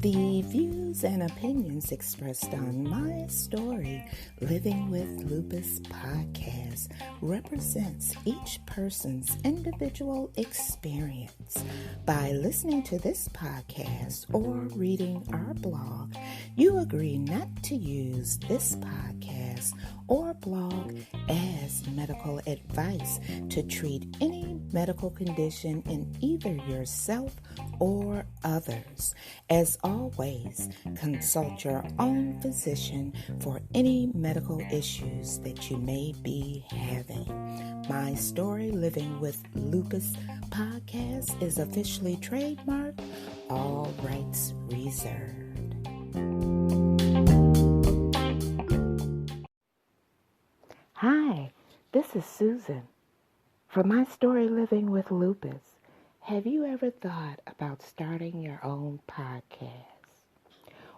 The views and opinions expressed on My Story Living with Lupus podcast represents each person's individual experience. By listening to this podcast or reading our blog, you agree not to use this podcast or blog as medical advice to treat any medical condition in either yourself or others. As always, consult your own physician for any medical issues that you may be having. My Story Living with Lupus podcast is officially trademarked, all rights reserved. Hi, this is Susan. For My Story Living with Lupus, have you ever thought about starting your own podcast?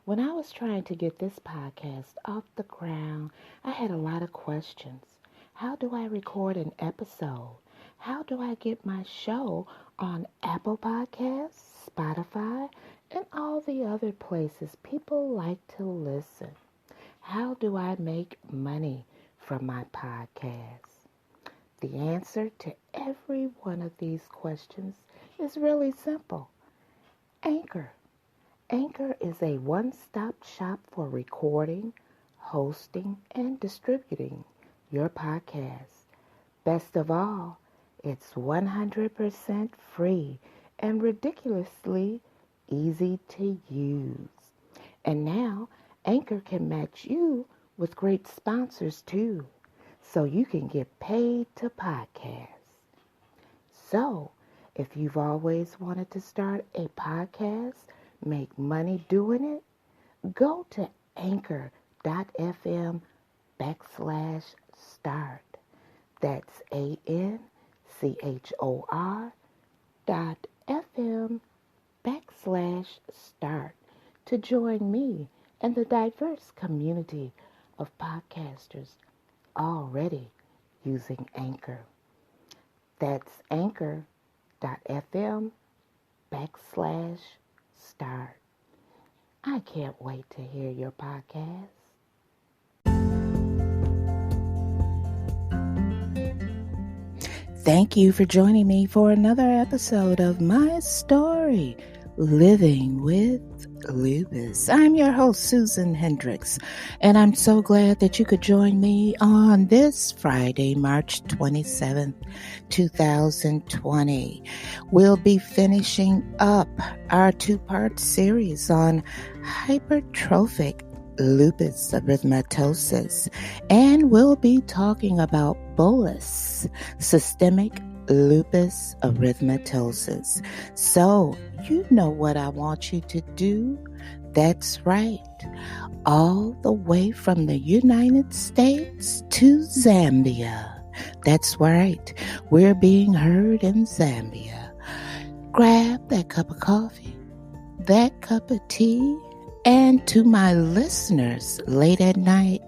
When I was trying to get this podcast off the ground, I had a lot of questions. How do I record an episode? How do I get my show on Apple Podcasts, Spotify, and all the other places people like to listen? How do I make money from my podcast? The answer to every one of these questions is really simple. Anchor. Anchor is a one-stop shop for recording, hosting, and distributing your podcast. Best of all, it's 100% free and ridiculously easy to use. And now, Anchor can match you with great sponsors too, so you can get paid to podcast. So, if you've always wanted to start a podcast, make money doing it, go to anchor.fm/start. That's ANCHOR.fm/start to join me and the diverse community of podcasters already using Anchor. That's anchor.fm/start. I can't wait to hear your podcast. Thank you for joining me for another episode of My Story Living with Lupus. I'm your host, Susan Hendricks, and I'm so glad that you could join me on this Friday, March 27th, 2020. We'll be finishing up our two-part series on hypertrophic lupus erythematosus, and we'll be talking about bullous systemic lupus erythematosus. So, you know what I want you to do? That's right. All the way from the United States to Zambia. That's right. We're being heard in Zambia. Grab that cup of coffee, that cup of tea, and to my listeners late at night,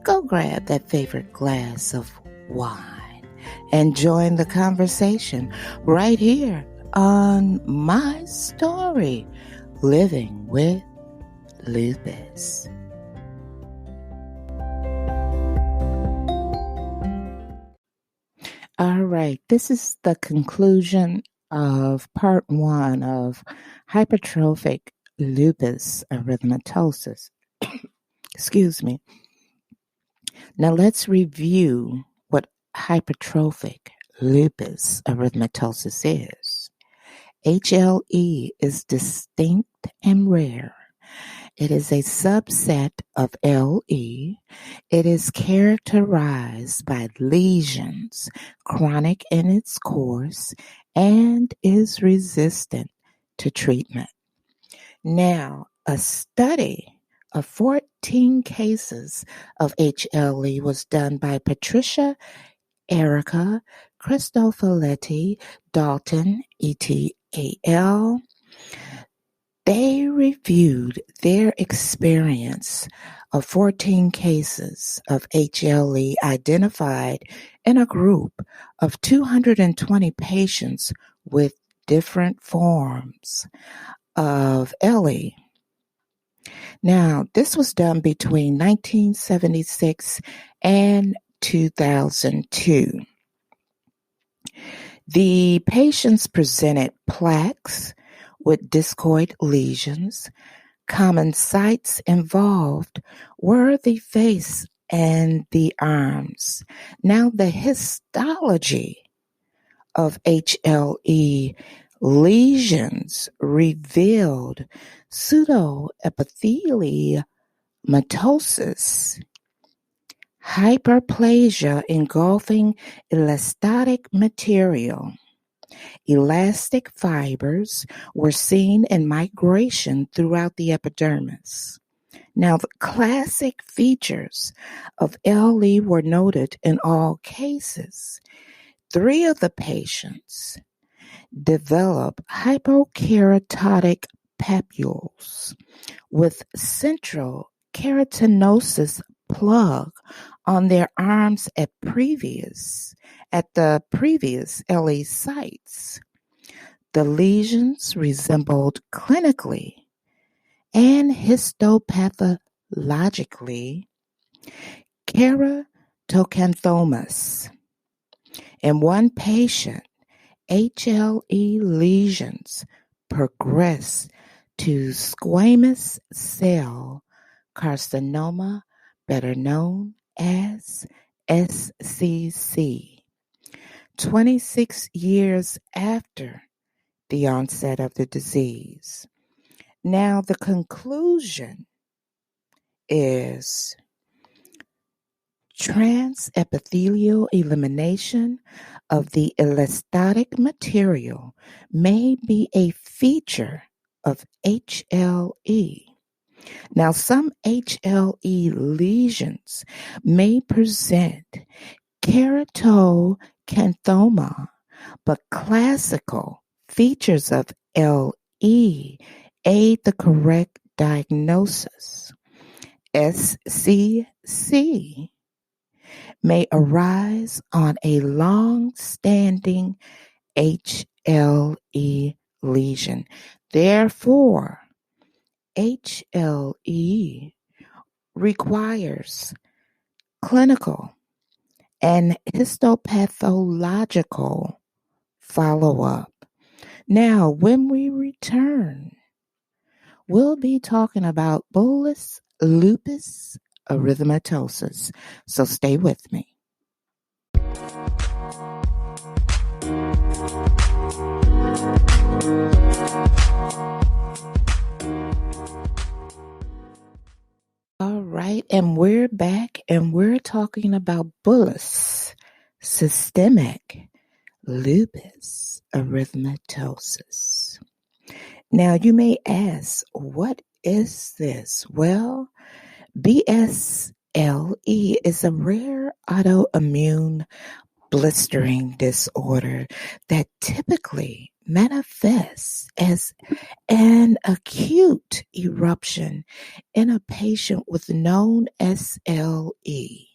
go grab that favorite glass of wine and join the conversation right here on My Story Living with Lupus. All right, this is the conclusion of part 1 of hypertrophic lupus erythematosus. Excuse me. Now let's review what hypertrophic lupus erythematosus is. HLE is distinct and rare. It is a subset of LE. It is characterized by lesions, chronic in its course, and is resistant to treatment. Now, a study of 14 cases of HLE was done by Patricia, Erica, Cristofoletti, Dalton, ETAL. They reviewed their experience of 14 cases of HLE identified in a group of 220 patients with different forms of LE. Now, this was done between 1976 and 2002. The patients presented plaques with discoid lesions. Common sites involved were the face and the arms. Now, the histology of HLE lesions revealed pseudoepitheliomatosis, hyperplasia engulfing elastotic material. Elastic fibers were seen in migration throughout the epidermis. Now, the classic features of LE were noted in all cases. 3 of the patients developed hypokeratotic papules with central keratinosis plug on their arms at the previous LE sites. The lesions resembled clinically and histopathologically keratocanthomas. In one patient, HLE lesions progressed to squamous cell carcinoma, better known as SCC, 26 years after the onset of the disease. Now, the conclusion is transepithelial elimination of the elastotic material may be a feature of HLE. Now, some HLE lesions may present keratocanthoma, but classical features of LE aid the correct diagnosis. SCC may arise on a long-standing HLE lesion. Therefore, HLE requires clinical and histopathological follow-up. Now, when we return, we'll be talking about bullous, lupus, erythematosus. So stay with me. All right, and we're back, and we're talking about bullous, systemic lupus erythematosus. Now, you may ask, what is this? Well, BSLE is a rare autoimmune blistering disorder that typically manifests as an acute eruption in a patient with known SLE.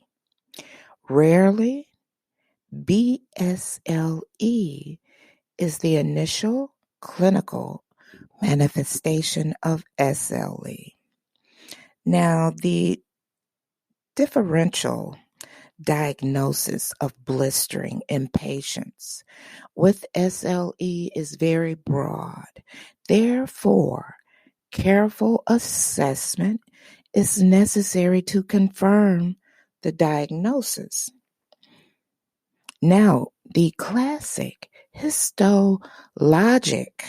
Rarely, BSLE is the initial clinical manifestation of SLE. Now, the differential diagnosis of blistering in patients with SLE is very broad. Therefore, careful assessment is necessary to confirm the diagnosis. Now, the classic histologic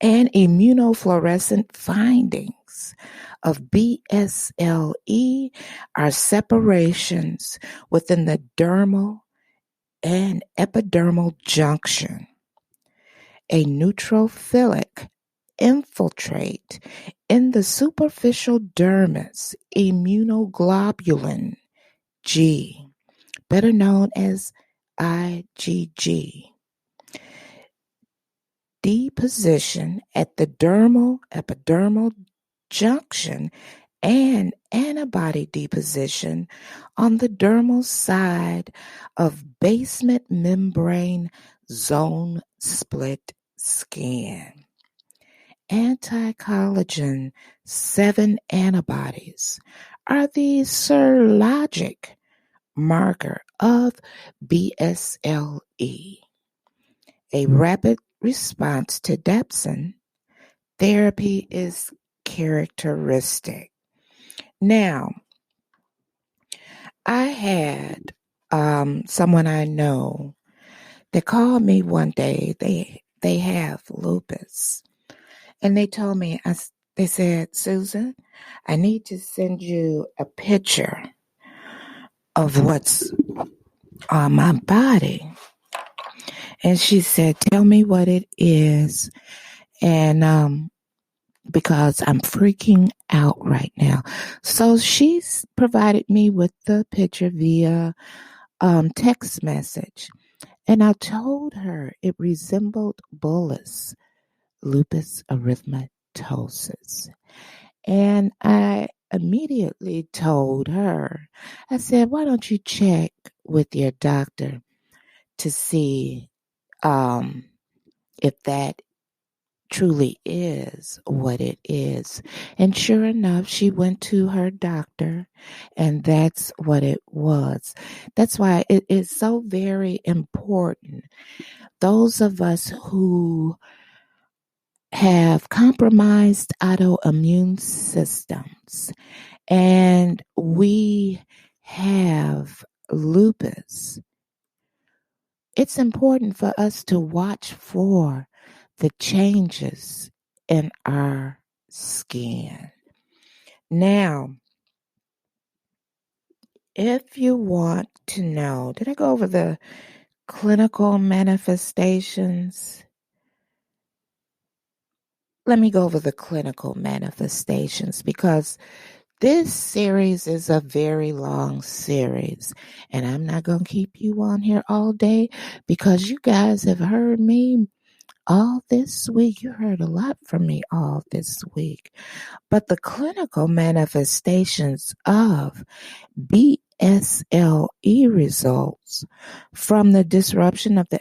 and immunofluorescent findings of BSLE are separations within the dermal and epidermal junction, a neutrophilic infiltrate in the superficial dermis, immunoglobulin G, better known as IgG. Deposition at the dermal-epidermal junction and antibody deposition on the dermal side of basement membrane zone split skin. Anti-collagen 7 antibodies are the serologic marker of BSLE, a rapid response to dapsone therapy is characteristic. Now, I had someone I know that called me one day. They have lupus, and they told me, they said, Susan, I need to send you a picture of what's on my body. And she said, tell me what it is. And because I'm freaking out right now. So she's provided me with the picture via text message. And I told her it resembled Bullous, lupus erythematosus. And I immediately told her, I said, why don't you check with your doctor to see if that truly is what it is. And sure enough, she went to her doctor, and that's what it was. That's why it is so very important. Those of us who have compromised autoimmune systems and we have lupus, it's important for us to watch for the changes in our skin. Now, if you want to know, did I go over the clinical manifestations? Let me go over the clinical manifestations because this series is a very long series, and I'm not going to keep you on here all day because you guys have heard me all this week. You heard a lot from me all this week. But the clinical manifestations of BSLE results from the disruption of the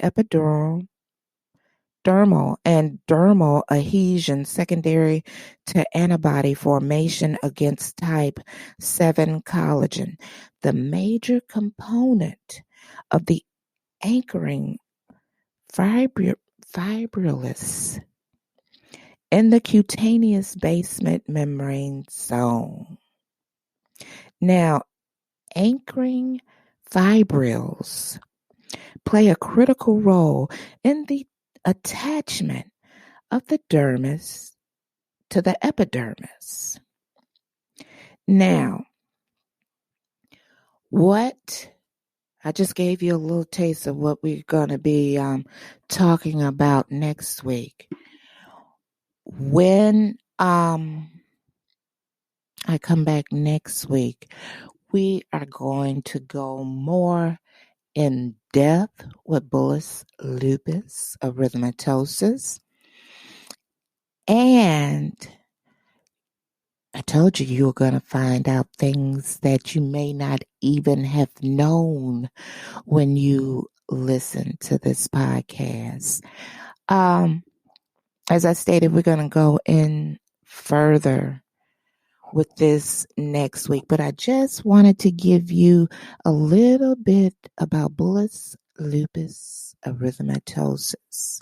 dermal and dermal adhesion secondary to antibody formation against type 7 collagen, the major component of the anchoring fibrillus in the cutaneous basement membrane zone. Now, anchoring fibrils play a critical role in the attachment of the dermis to the epidermis. Now, I just gave you a little taste of what we're going to be talking about next week. When I come back next week, we are going to go more in depth with bullous lupus erythematosus. And I told you were going to find out things that you may not even have known when you listen to this podcast. As I stated, we're going to go in further with this next week, but I just wanted to give you a little bit about bullous lupus erythematosus.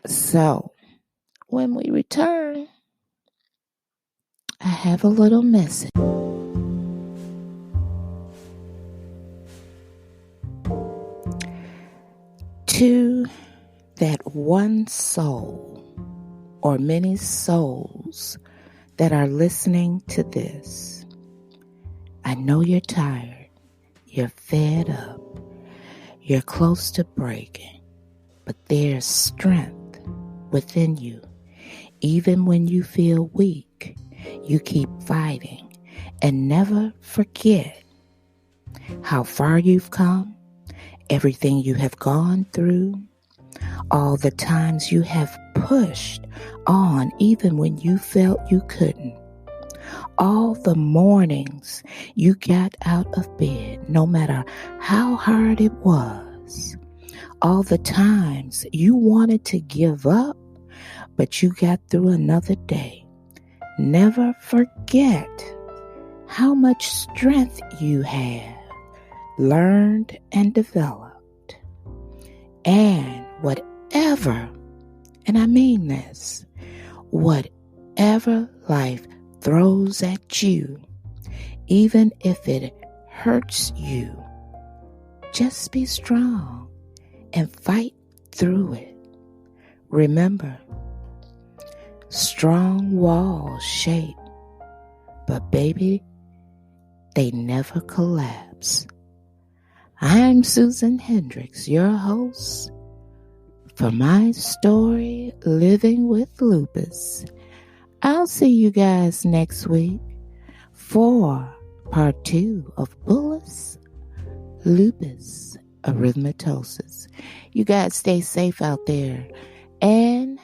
So, when we return, I have a little message. To that one soul or many souls that are listening to this, I know you're tired, you're fed up, you're close to breaking, but there's strength within you. Even when you feel weak, you keep fighting, and never forget how far you've come, everything you have gone through, all the times you have pushed on even when you felt you couldn't. All the mornings you got out of bed, no matter how hard it was. all the times you wanted to give up, but you got through another day. Never forget how much strength you have learned and developed. And whatever, and I mean this, whatever life throws at you, even if it hurts you, just be strong and fight through it. Remember, strong walls shake, but baby, they never collapse. I'm Susan Hendricks, your host for my story, Living with Lupus. I'll see you guys next week for part 2 of Bullous, Lupus, Erythematosus. You guys stay safe out there. And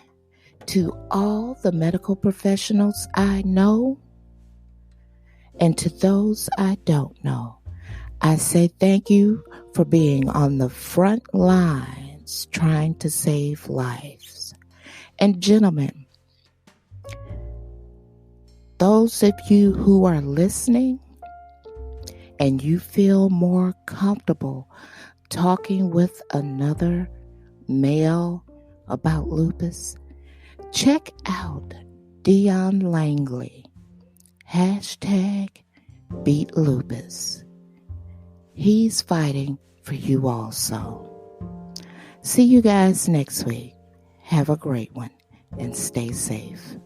to all the medical professionals I know and to those I don't know, I say thank you for being on the front lines trying to save lives. And gentlemen, those of you who are listening and you feel more comfortable talking with another male about lupus, check out Dion Langley, #BeatLupus. He's fighting for you also. See you guys next week. Have a great one and stay safe.